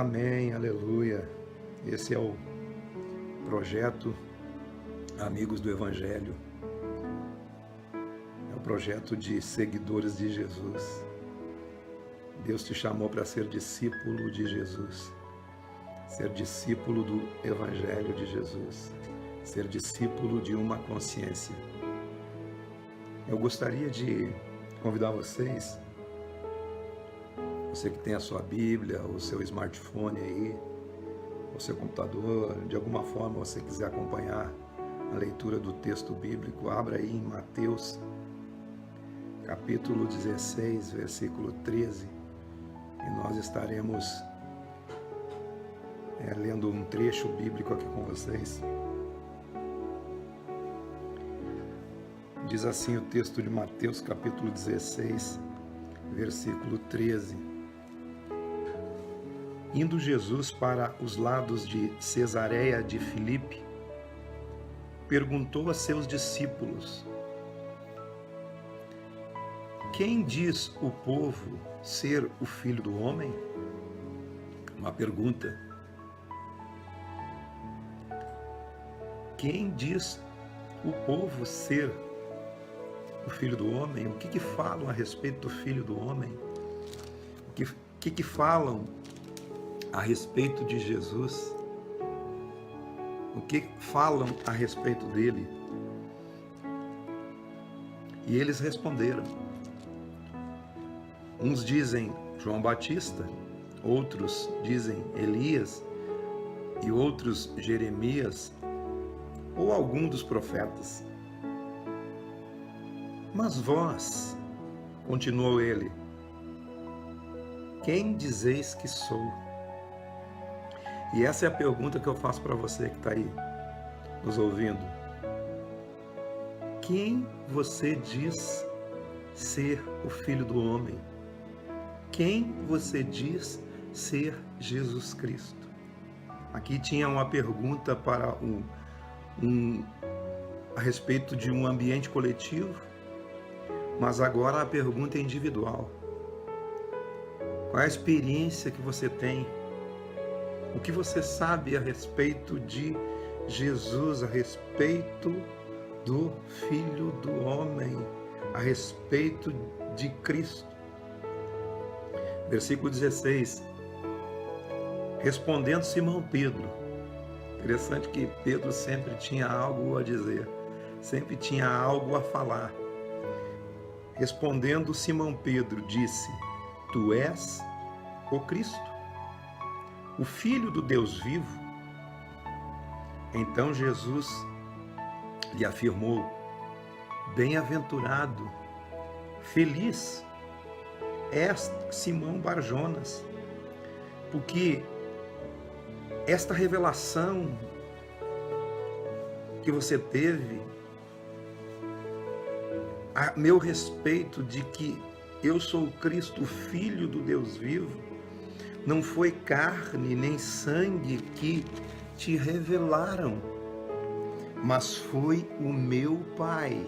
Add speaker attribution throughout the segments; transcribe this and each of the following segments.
Speaker 1: Amém, aleluia. Esse é o projeto Amigos do Evangelho. É o projeto de seguidores de Jesus. Deus te chamou para ser discípulo de Jesus, ser discípulo do Evangelho de Jesus, ser discípulo de uma consciência. Eu gostaria de convidar vocês, você que tem a sua Bíblia, o seu smartphone aí, o seu computador, de alguma forma você quiser acompanhar a leitura do texto bíblico, abra aí em Mateus, capítulo 16, versículo 13, e nós estaremos lendo um trecho bíblico aqui com vocês. Diz assim o texto de Mateus, capítulo 16, versículo 13. Indo Jesus para os lados de Cesareia de Filipe, perguntou a seus discípulos: quem diz o povo ser o Filho do Homem? Uma pergunta. Quem diz o povo ser o Filho do Homem? O que falam a respeito do Filho do Homem? O que falam a respeito de Jesus? O que falam a respeito dele? E eles responderam. Uns dizem João Batista, outros dizem Elias, e outros Jeremias, ou algum dos profetas. Mas vós, continuou ele, quem dizeis que sou? E essa é a pergunta que eu faço para você que está aí nos ouvindo. Quem você diz ser o Filho do Homem? Quem você diz ser Jesus Cristo? Aqui tinha uma pergunta para a respeito de um ambiente coletivo, mas agora a pergunta é individual. Qual é a experiência que você tem? O que você sabe a respeito de Jesus, a respeito do Filho do Homem, a respeito de Cristo? Versículo 16. Respondendo Simão Pedro. Interessante que Pedro sempre tinha algo a dizer, sempre tinha algo a falar. Respondendo Simão Pedro, disse: Tu és o Cristo, o Filho do Deus vivo? Então Jesus lhe afirmou: Bem-aventurado, feliz és Simão Barjonas, porque esta revelação que você teve a meu respeito de que eu sou o Cristo, o Filho do Deus vivo, não foi carne nem sangue que te revelaram, mas foi o meu Pai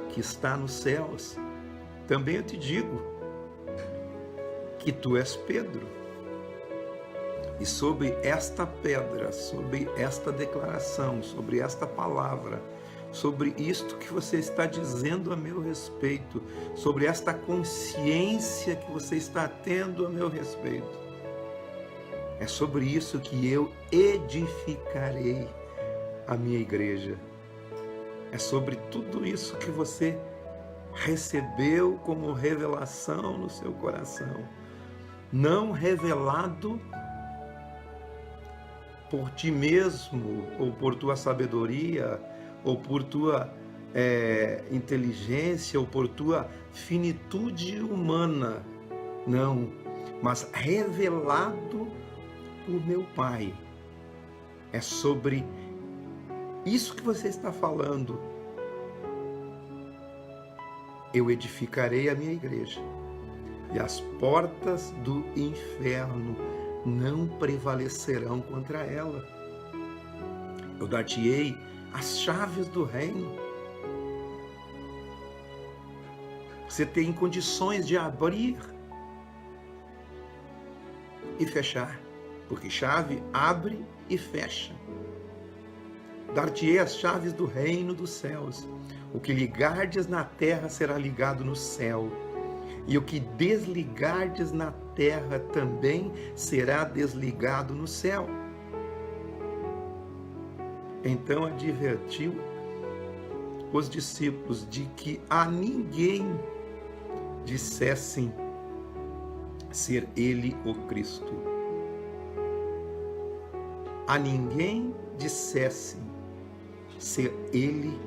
Speaker 1: que está nos céus. Também eu te digo que tu és Pedro, e sobre esta pedra, sobre esta declaração, sobre esta palavra, sobre isto que você está dizendo a meu respeito, sobre esta consciência que você está tendo a meu respeito, é sobre isso que eu edificarei a minha igreja. É sobre tudo isso que você recebeu como revelação no seu coração, não revelado por ti mesmo, ou por tua sabedoria, ou por tua inteligência, ou por tua finitude humana, não, mas revelado por meu Pai. É sobre isso que você está falando. Eu edificarei a minha igreja, e as portas do inferno não prevalecerão contra ela. Eu dar-te-ei as chaves do reino. Você tem condições de abrir e fechar. porque chave abre e fecha. Dar-te-ei as chaves do reino dos céus. O que ligardes na terra será ligado no céu, e o que desligardes na terra também será desligado no céu. Então advertiu os discípulos de que a ninguém dissessem ser ele o Cristo. A ninguém dissessem ser ele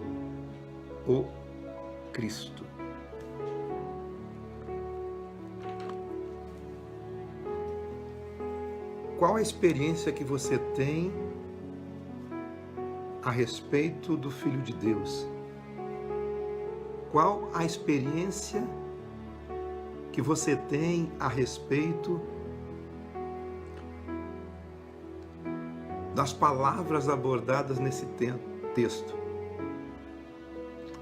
Speaker 1: o Cristo. Qual a experiência que você tem a respeito do Filho de Deus? Qual a experiência que você tem a respeito das palavras abordadas nesse texto?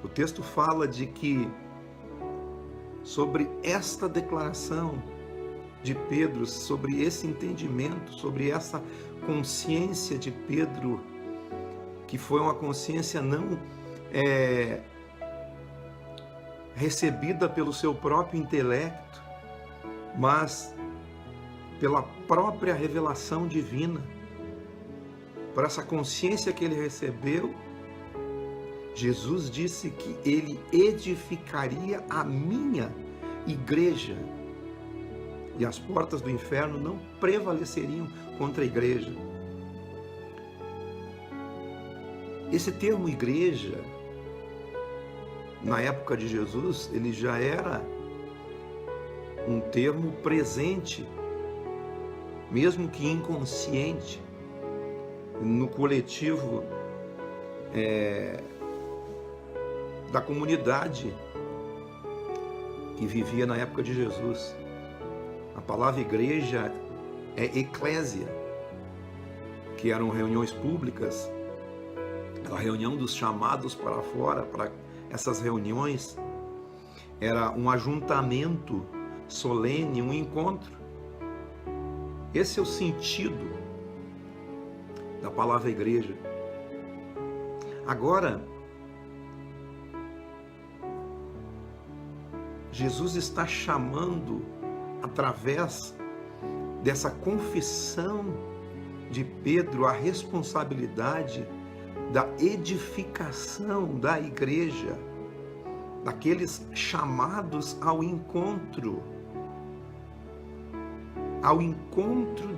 Speaker 1: O texto fala de que, sobre esta declaração de Pedro, sobre esse entendimento, sobre essa consciência de Pedro, que foi uma consciência não recebida pelo seu próprio intelecto, mas pela própria revelação divina. Por essa consciência que ele recebeu, Jesus disse que ele edificaria a minha igreja e as portas do inferno não prevaleceriam contra a igreja. Esse termo igreja, na época de Jesus, ele já era um termo presente, mesmo que inconsciente, no coletivo da comunidade que vivia na época de Jesus. A palavra igreja é eclésia, que eram reuniões públicas, a reunião dos chamados para fora. Para essas reuniões era um ajuntamento solene, um encontro. Esse é o sentido da palavra igreja. Agora, Jesus está chamando, através dessa confissão de Pedro, a responsabilidade da edificação da igreja, daqueles chamados ao encontro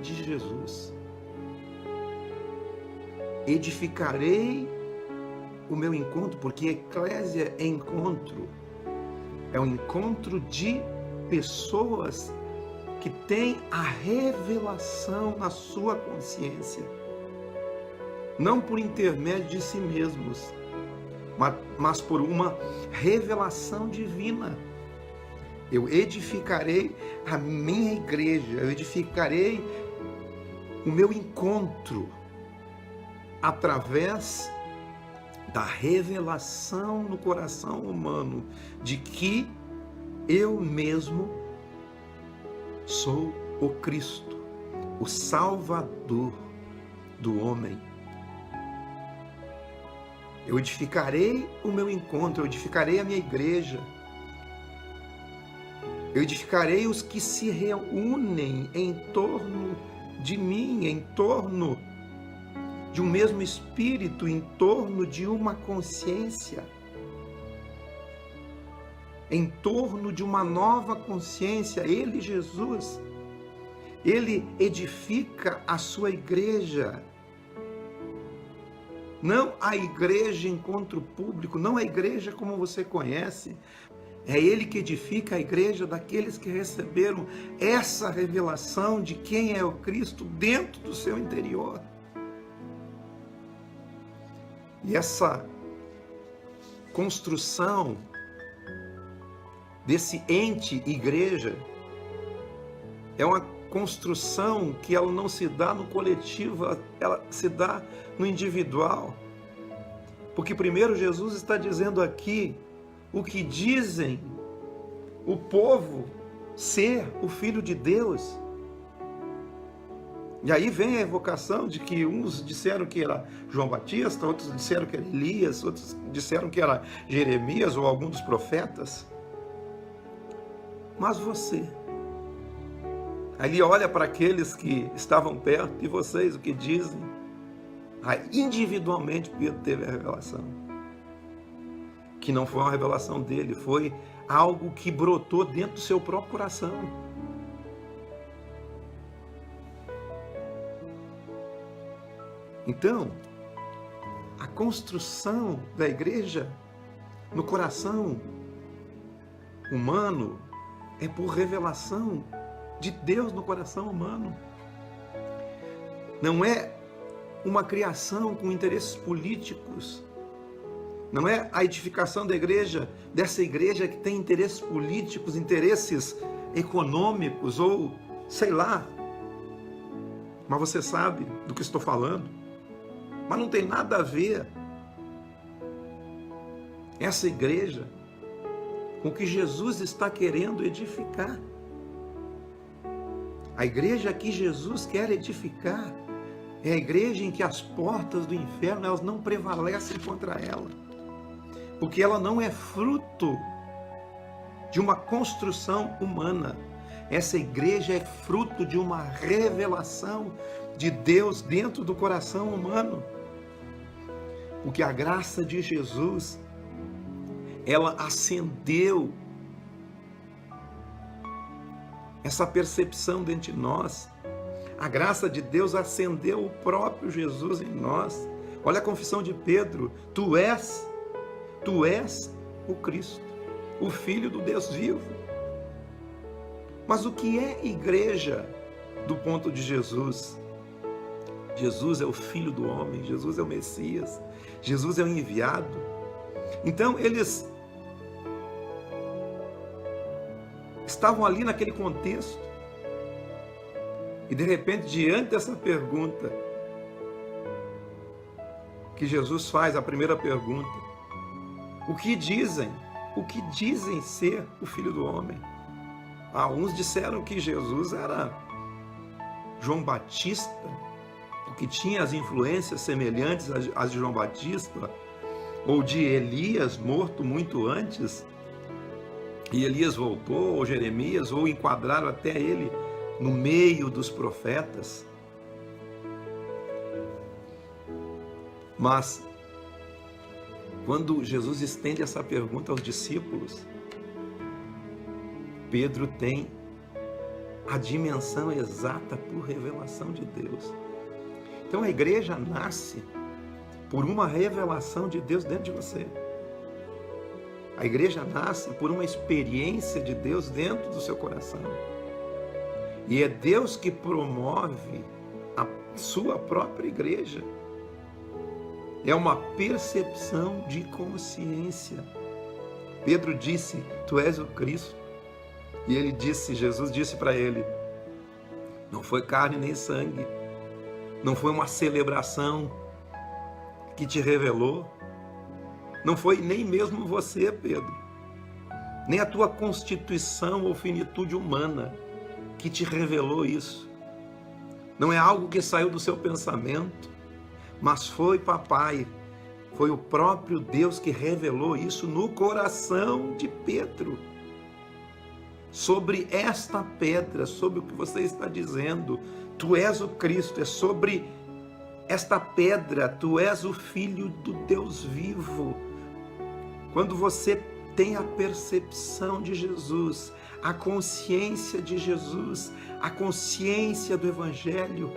Speaker 1: de Jesus. Edificarei o meu encontro, porque eclésia é encontro, é um encontro de pessoas que têm a revelação na sua consciência, não por intermédio de si mesmos, mas por uma revelação divina. Eu edificarei a minha igreja, eu edificarei o meu encontro através da revelação no coração humano de que eu mesmo sou o Cristo, o Salvador do homem. Eu edificarei o meu encontro, eu edificarei a minha igreja, eu edificarei os que se reúnem em torno de mim, em torno de um mesmo espírito, em torno de uma consciência, em torno de uma nova consciência. Ele, Jesus, ele edifica a sua igreja. Não a igreja encontro público, não a igreja como você conhece. É ele que edifica a igreja daqueles que receberam essa revelação de quem é o Cristo dentro do seu interior. E essa construção desse ente igreja é uma construção que ela não se dá no coletivo, ela se dá no individual. Porque primeiro Jesus está dizendo aqui o que dizem o povo ser o Filho de Deus. E aí vem a evocação de que uns disseram que era João Batista, outros disseram que era Elias, outros disseram que era Jeremias ou algum dos profetas. Mas você, aí ele olha para aqueles que estavam perto, e vocês o que dizem? Aí individualmente Pedro teve a revelação. Que não foi uma revelação dele, foi algo que brotou dentro do seu próprio coração. Então, a construção da igreja no coração humano é por revelação de Deus no coração humano. Não é uma criação com interesses políticos. Não é a edificação da igreja, dessa igreja que tem interesses políticos, interesses econômicos ou sei lá. Mas você sabe do que estou falando. Mas não tem nada a ver essa igreja com o que Jesus está querendo edificar. A igreja que Jesus quer edificar é a igreja em que as portas do inferno elas não prevalecem contra ela. Porque ela não é fruto de uma construção humana. Essa igreja é fruto de uma revelação de Deus dentro do coração humano. Porque a graça de Jesus, ela acendeu essa percepção dentro de nós. A graça de Deus acendeu o próprio Jesus em nós. Olha a confissão de Pedro: tu és o Cristo, o Filho do Deus vivo. Mas o que é igreja do ponto de Jesus? Jesus é o Filho do homem, Jesus é o Messias, Jesus é o enviado. Então eles estavam ali naquele contexto e de repente diante dessa pergunta que Jesus faz, a primeira pergunta: o que dizem? O que dizem ser o Filho do homem? Uns disseram que Jesus era João Batista, porque tinha as influências semelhantes às de João Batista, ou de Elias, morto muito antes, e Elias voltou, ou Jeremias, ou enquadraram até ele no meio dos profetas. Mas, quando Jesus estende essa pergunta aos discípulos, Pedro tem a dimensão exata por revelação de Deus. Então a igreja nasce por uma revelação de Deus dentro de você. A igreja nasce por uma experiência de Deus dentro do seu coração. E é Deus que promove a sua própria igreja. É uma percepção de consciência. Pedro disse: tu és o Cristo. E ele disse, Jesus disse para ele: não foi carne nem sangue, não foi uma celebração que te revelou, não foi nem mesmo você, Pedro, nem a tua constituição ou finitude humana que te revelou isso. Não é algo que saiu do seu pensamento, mas foi papai, foi o próprio Deus que revelou isso no coração de Pedro. Sobre esta pedra, sobre o que você está dizendo, tu és o Cristo, é sobre esta pedra, tu és o Filho do Deus vivo. Quando você tem a percepção de Jesus, a consciência de Jesus, a consciência do Evangelho,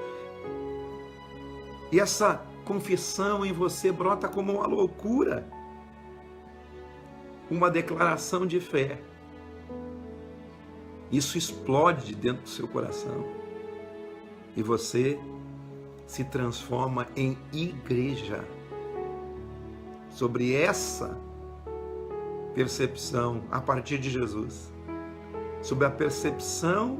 Speaker 1: e essa confissão em você brota como uma loucura, uma declaração de fé. Isso explode de dentro do seu coração e você se transforma em igreja. Sobre essa percepção a partir de Jesus, sobre a percepção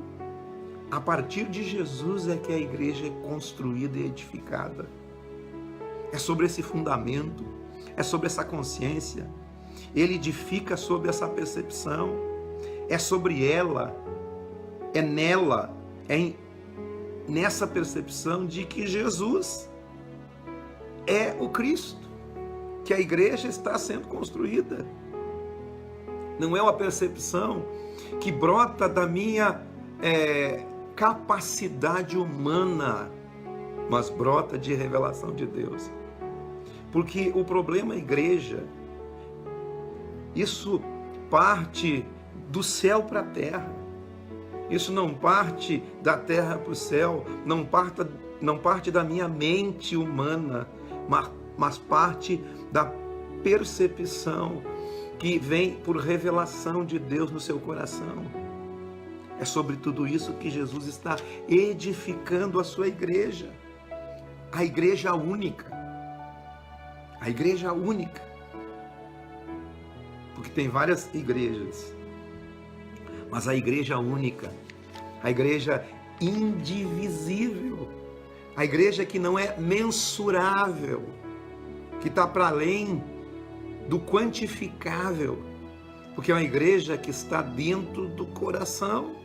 Speaker 1: a partir de Jesus é que a igreja é construída e edificada. É sobre esse fundamento, é sobre essa consciência. Ele edifica sobre essa percepção, é sobre ela, é nela, nessa percepção de que Jesus é o Cristo, que a igreja está sendo construída. Não é uma percepção que brota da minha capacidade humana, mas brota de revelação de Deus. Porque o problema, igreja, isso parte do céu para a terra. Isso não parte da terra para o céu, não parte da minha mente humana, mas parte da percepção que vem por revelação de Deus no seu coração. É sobre tudo isso que Jesus está edificando a sua igreja. A igreja única. A igreja única. Porque tem várias igrejas. Mas a igreja única. A igreja indivisível. A igreja que não é mensurável. Que está para além do quantificável. Porque é uma igreja que está dentro do coração.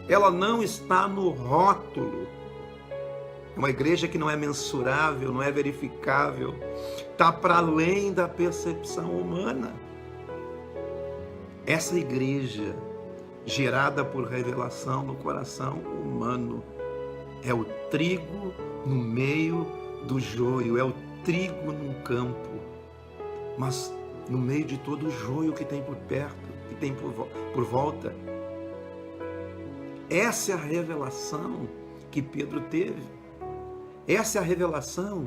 Speaker 1: Ela não está no rótulo. É uma igreja que não é mensurável, não é verificável. Está para além da percepção humana. Essa igreja, gerada por revelação no coração humano, é o trigo no meio do joio, é o trigo num campo, mas no meio de todo o joio que tem por perto, que tem por volta. Essa é a revelação que Pedro teve. Essa é a revelação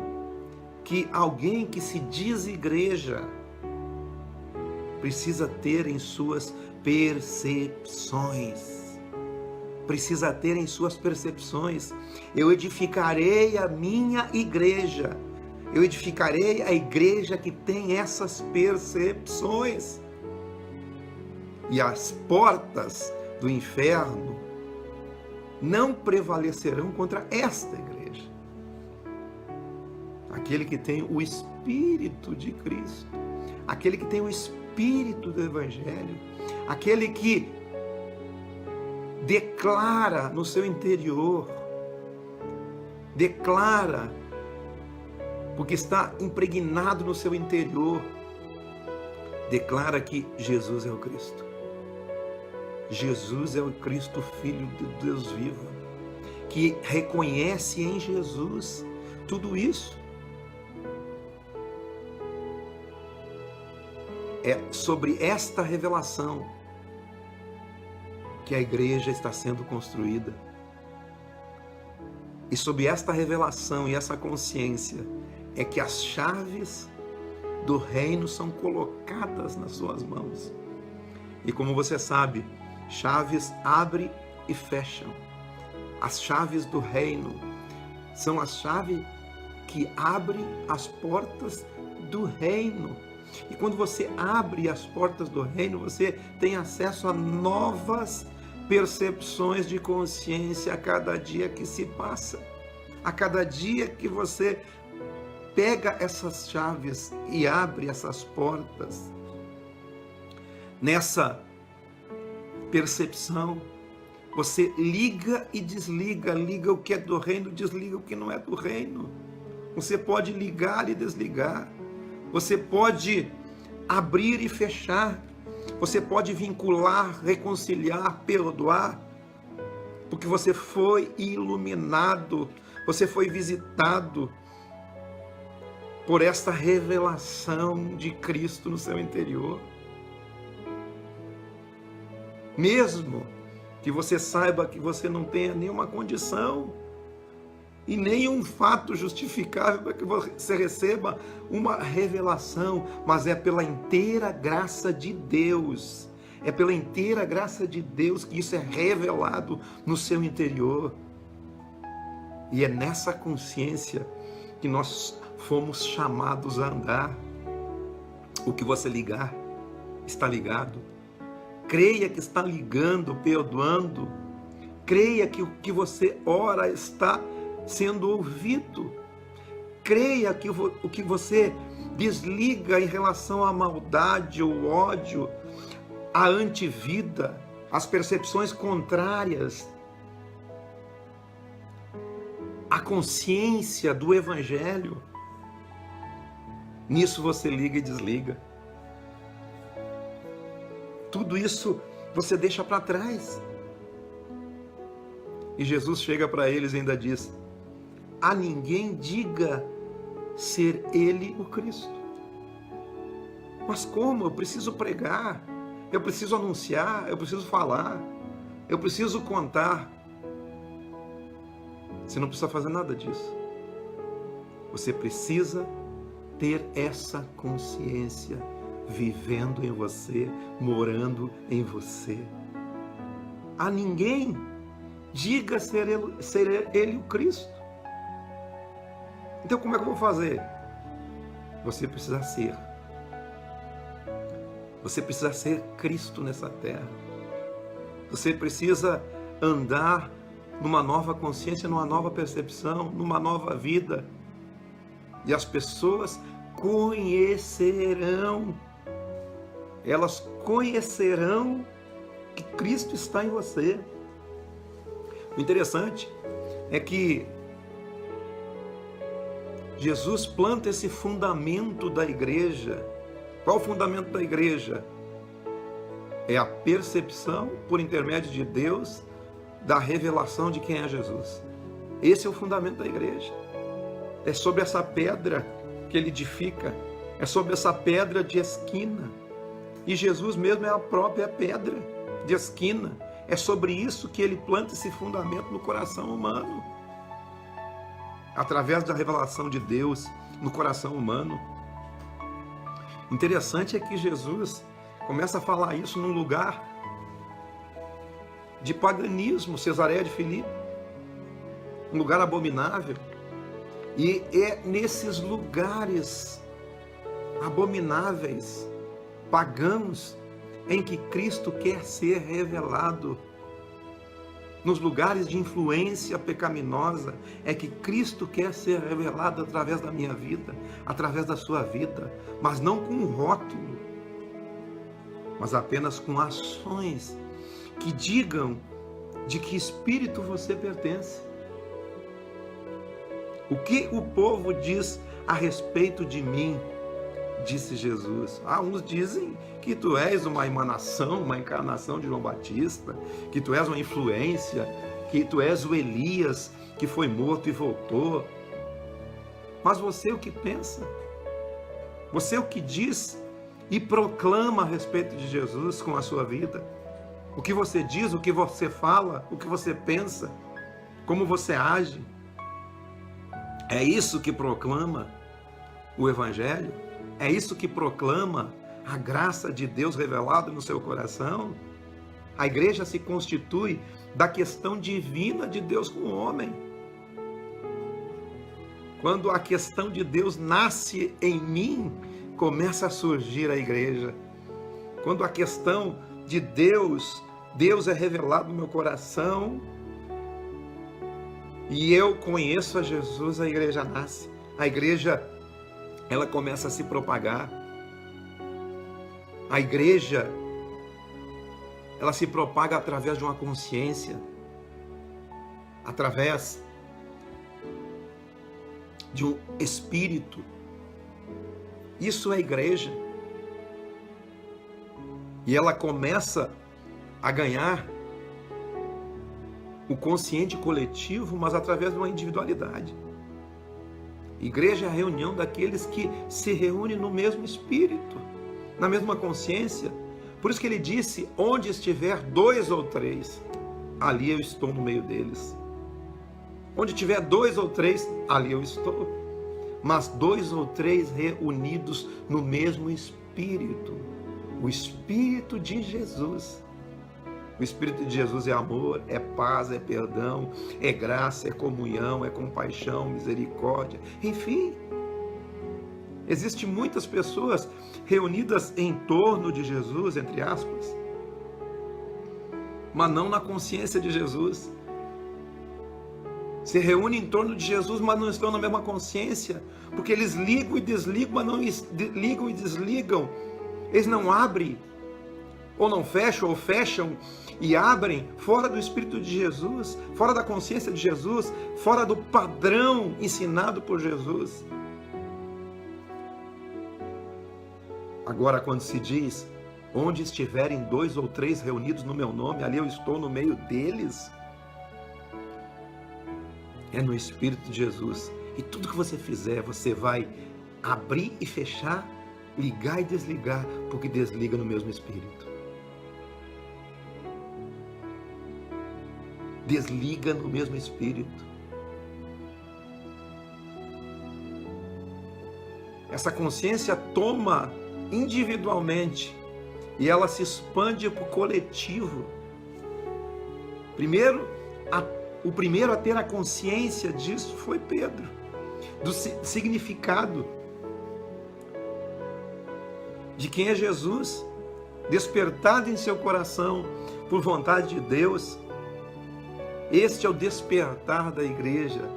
Speaker 1: que alguém que se diz igreja precisa ter em suas percepções. Precisa ter em suas percepções. Eu edificarei a minha igreja. Eu edificarei a igreja que tem essas percepções. E as portas do inferno não prevalecerão contra esta igreja. Aquele que tem o Espírito de Cristo, aquele que tem o Espírito do Evangelho, aquele que declara no seu interior, declara, porque está impregnado no seu interior, declara que Jesus é o Cristo. Jesus é o Cristo, Filho de Deus vivo, que reconhece em Jesus tudo isso. É sobre esta revelação que a igreja está sendo construída. E sob esta revelação e essa consciência é que as chaves do reino são colocadas nas suas mãos. E como você sabe, chaves abrem e fecham. As chaves do reino são as chaves que abrem as portas do reino. E quando você abre as portas do reino, você tem acesso a novas percepções de consciência a cada dia que se passa. A cada dia que você pega essas chaves e abre essas portas, nessa percepção, você liga e desliga, liga o que é do reino, desliga o que não é do reino. Você pode ligar e desligar, você pode abrir e fechar, você pode vincular, reconciliar, perdoar, porque você foi iluminado, você foi visitado por esta revelação de Cristo no seu interior. Mesmo que você saiba que você não tenha nenhuma condição e nenhum fato justificável para que você receba uma revelação, mas é pela inteira graça de Deus. É pela inteira graça de Deus que isso é revelado no seu interior. E é nessa consciência que nós fomos chamados a andar. O que você ligar, está ligado. Creia que está ligando, perdoando. Creia que o que você ora está sendo ouvido. Creia que o que você desliga em relação à maldade, ao ódio, à antivida, às percepções contrárias, a consciência do Evangelho, nisso você liga e desliga. Tudo isso você deixa para trás. E Jesus chega para eles e ainda diz: a ninguém diga ser ele o Cristo. Mas como? Eu preciso pregar, eu preciso anunciar, eu preciso falar, eu preciso contar. Você não precisa fazer nada disso. Você precisa ter essa consciência vivendo em você, morando em você. A ninguém diga ser ele o Cristo. Então como é que eu vou fazer? Você precisa ser. Você precisa ser Cristo nessa terra. Você precisa andar numa nova consciência, numa nova percepção, numa nova vida. E as pessoas conhecerão. Elas conhecerão que Cristo está em você. O interessante é que Jesus planta esse fundamento da igreja. Qual o fundamento da igreja? É a percepção, por intermédio de Deus, da revelação de quem é Jesus. Esse é o fundamento da igreja. É sobre essa pedra que ele edifica. É sobre essa pedra de esquina. E Jesus mesmo é a própria pedra de esquina. É sobre isso que ele planta esse fundamento no coração humano. Através da revelação de Deus no coração humano. Interessante é que Jesus começa a falar isso num lugar de paganismo, Cesareia de Filipe, um lugar abominável. E é nesses lugares abomináveis, pagãos, em que Cristo quer ser revelado. Nos lugares de influência pecaminosa, é que Cristo quer ser revelado através da minha vida, através da sua vida, mas não com um rótulo, mas apenas com ações que digam de que espírito você pertence. O que o povo diz a respeito de mim? Disse Jesus. Uns dizem que tu és uma emanação, uma encarnação de João Batista, que tu és uma influência, que tu és o Elias que foi morto e voltou. Mas você o que pensa? Você o que diz e proclama a respeito de Jesus com a sua vida? O que você diz, o que você fala, o que você pensa, como você age? É isso que proclama o Evangelho? É isso que proclama a graça de Deus revelada no seu coração? A igreja se constitui da questão divina de Deus com o homem. Quando a questão de Deus nasce em mim, começa a surgir a igreja. Quando a questão de Deus é revelado no meu coração e eu conheço a Jesus, a igreja nasce. A igreja, ela começa a se propagar. A igreja, ela se propaga através de uma consciência, através de um espírito. Isso é igreja. E ela começa a ganhar o consciente coletivo, mas através de uma individualidade. Igreja é a reunião daqueles que se reúnem no mesmo espírito, na mesma consciência. Por isso que ele disse: onde estiver 2 ou 3, ali eu estou no meio deles. Onde tiver 2 ou 3, ali eu estou. Mas 2 ou 3 reunidos no mesmo espírito, o Espírito de Jesus. O Espírito de Jesus é amor, é paz, é perdão, é graça, é comunhão, é compaixão, misericórdia, enfim. Existem muitas pessoas reunidas em torno de Jesus, entre aspas, mas não na consciência de Jesus. Se reúnem em torno de Jesus, mas não estão na mesma consciência, porque eles ligam e desligam, mas não ligam e desligam. Eles não abrem ou não fecham, ou fecham e abrem fora do Espírito de Jesus, fora da consciência de Jesus, fora do padrão ensinado por Jesus. Agora, quando se diz, onde estiverem 2 ou 3 reunidos no meu nome, ali eu estou no meio deles, é no Espírito de Jesus. E tudo que você fizer, você vai abrir e fechar, ligar e desligar, porque desliga no mesmo Espírito. Desliga no mesmo Espírito. Essa consciência toma individualmente e ela se expande para o coletivo. O primeiro a ter a consciência disso foi Pedro, do significado de quem é Jesus, despertado em seu coração por vontade de Deus. Este é o despertar da igreja,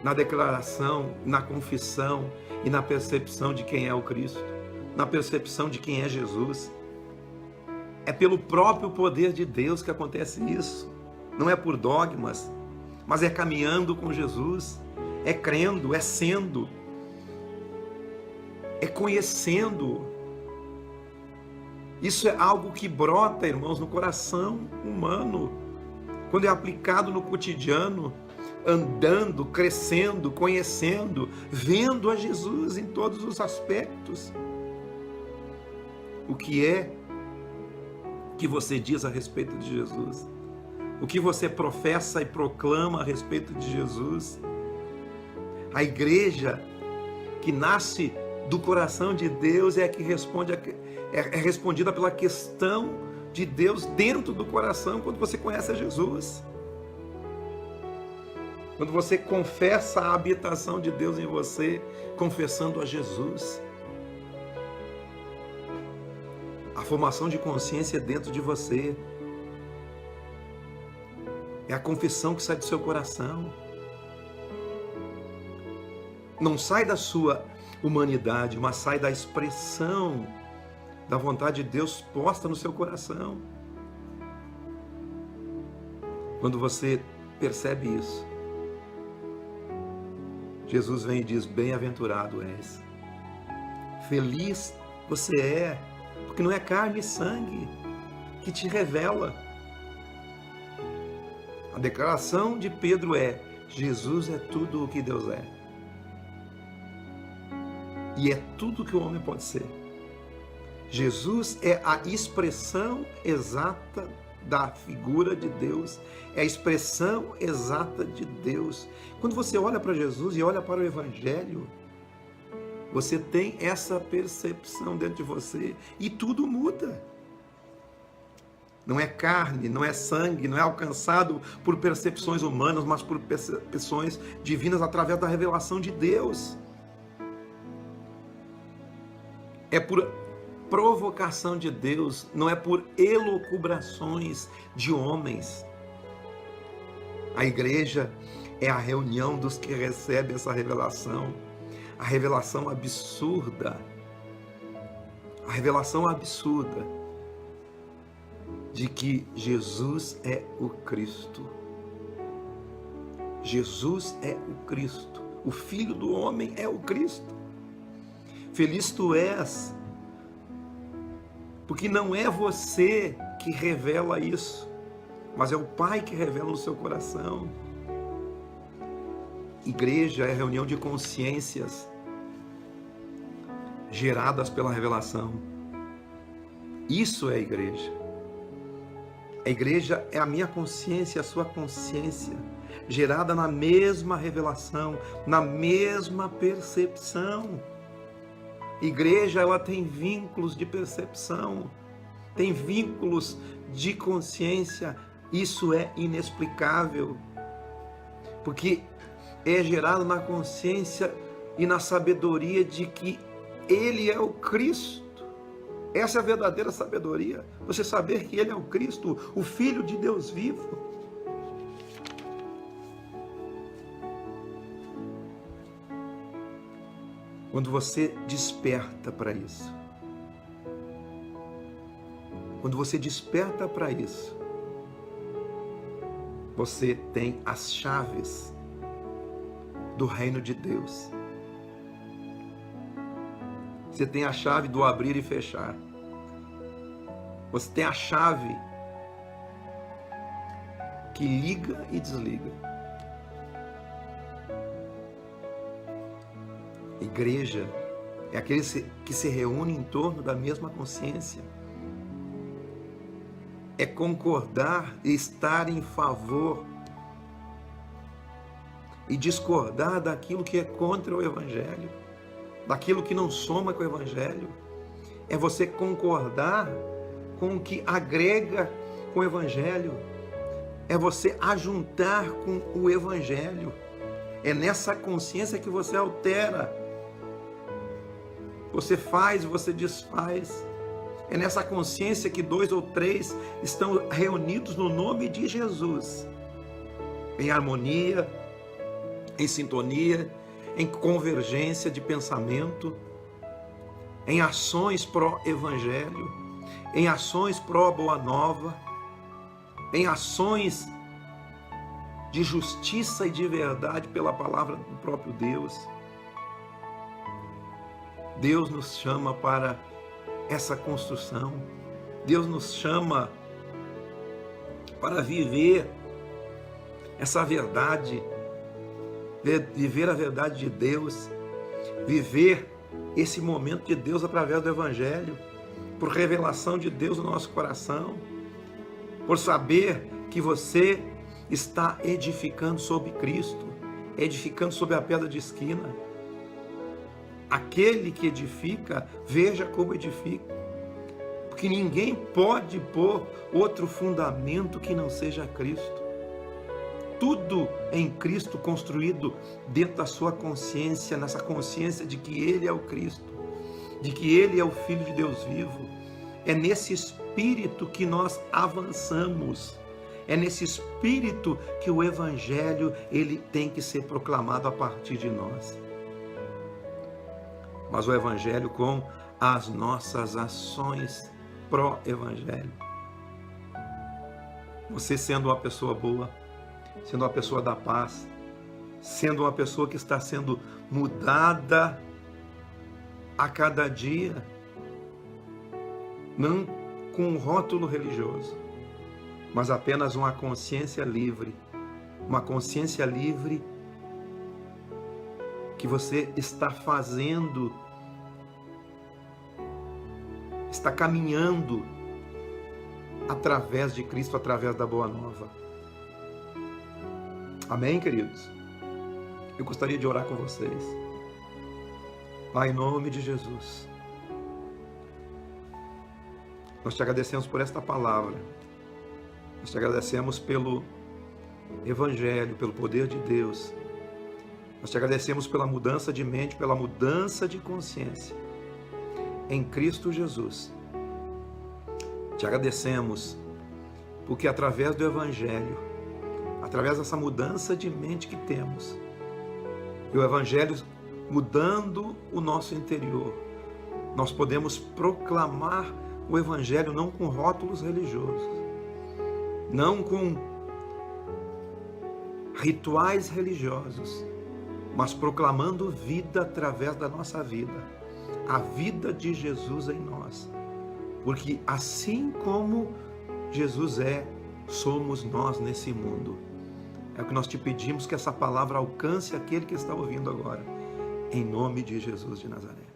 Speaker 1: na declaração, na confissão e na percepção de quem é o Cristo, na percepção de quem é Jesus. É pelo próprio poder de Deus que acontece isso. Não é por dogmas, mas é caminhando com Jesus, é crendo, é sendo, é conhecendo. Isso é algo que brota, irmãos, no coração humano, quando é aplicado no cotidiano, andando, crescendo, conhecendo, vendo a Jesus em todos os aspectos. O que é que você diz a respeito de Jesus? O que você professa e proclama a respeito de Jesus? A igreja que nasce do coração de Deus é a que é respondida pela questão de Deus dentro do coração quando você conhece a Jesus. Quando você confessa a habitação de Deus em você, confessando a Jesus. A formação de consciência dentro de você. É a confissão que sai do seu coração. Não sai da sua humanidade, mas sai da expressão da vontade de Deus posta no seu coração. Quando você percebe isso, Jesus vem e diz, bem-aventurado és. Feliz você é, porque não é carne e sangue que te revela. A declaração de Pedro é, Jesus é tudo o que Deus é. E é tudo o que o homem pode ser. Jesus é a expressão exata da figura de Deus, é a expressão exata de Deus. Quando você olha para Jesus e olha para o Evangelho, você tem essa percepção dentro de você e tudo muda. Não é carne, não é sangue, não é alcançado por percepções humanas, mas por percepções divinas através da revelação de Deus. É por provocação de Deus, não é por elucubrações de homens. A igreja é a reunião dos que recebem essa revelação, a revelação absurda de que Jesus é o Cristo. Jesus é o Cristo, o Filho do homem é o Cristo. Feliz tu és, porque não é você que revela isso, mas é o Pai que revela no seu coração. Igreja é reunião de consciências geradas pela revelação. Isso é a igreja. A igreja é a minha consciência, a sua consciência, gerada na mesma revelação, na mesma percepção. Igreja, ela tem vínculos de percepção, tem vínculos de consciência. Isso é inexplicável, porque é gerado na consciência e na sabedoria de que Ele é o Cristo. Essa é a verdadeira sabedoria, você saber que Ele é o Cristo, o Filho de Deus vivo. Quando você desperta para isso, quando você desperta para isso, você tem as chaves do reino de Deus. Você tem a chave do abrir e fechar. Você tem a chave que liga e desliga. Igreja é aquele que se reúne em torno da mesma consciência. É concordar e estar em favor e discordar daquilo que é contra o Evangelho, daquilo que não soma com o Evangelho. É você concordar com o que agrega com o Evangelho. É você ajuntar com o Evangelho. É nessa consciência que você altera. Você faz, você desfaz. É nessa consciência que 2 ou 3 estão reunidos no nome de Jesus, em harmonia, em sintonia, em convergência de pensamento, em ações pró-evangelho, em ações pró-boa nova, em ações de justiça e de verdade pela palavra do próprio Deus. Deus nos chama para essa construção. Deus nos chama para viver essa verdade, viver a verdade de Deus, viver esse momento de Deus através do Evangelho, por revelação de Deus no nosso coração, por saber que você está edificando sobre Cristo, edificando sobre a pedra de esquina. Aquele que edifica, veja como edifica. Porque ninguém pode pôr outro fundamento que não seja Cristo. Tudo em Cristo construído dentro da sua consciência, nessa consciência de que Ele é o Cristo, de que Ele é o Filho de Deus vivo. É nesse espírito que nós avançamos. É nesse espírito que o Evangelho ele tem que ser proclamado a partir de nós. Mas o Evangelho com as nossas ações pró-Evangelho. Você sendo uma pessoa boa, sendo uma pessoa da paz, sendo uma pessoa que está sendo mudada a cada dia, não com um rótulo religioso, mas apenas uma consciência livre que você está fazendo, está caminhando através de Cristo, através da Boa Nova. Amém, queridos? Eu gostaria de orar com vocês. Pai, em nome de Jesus, nós te agradecemos por esta palavra. Nós te agradecemos pelo Evangelho, pelo poder de Deus. Nós te agradecemos pela mudança de mente, pela mudança de consciência em Cristo Jesus. Te agradecemos porque através do Evangelho, através dessa mudança de mente que temos, e o Evangelho mudando o nosso interior, nós podemos proclamar o Evangelho não com rótulos religiosos, não com rituais religiosos, mas proclamando vida através da nossa vida, a vida de Jesus em nós. Porque assim como Jesus é, somos nós nesse mundo. É o que nós te pedimos, que essa palavra alcance aquele que está ouvindo agora, em nome de Jesus de Nazaré.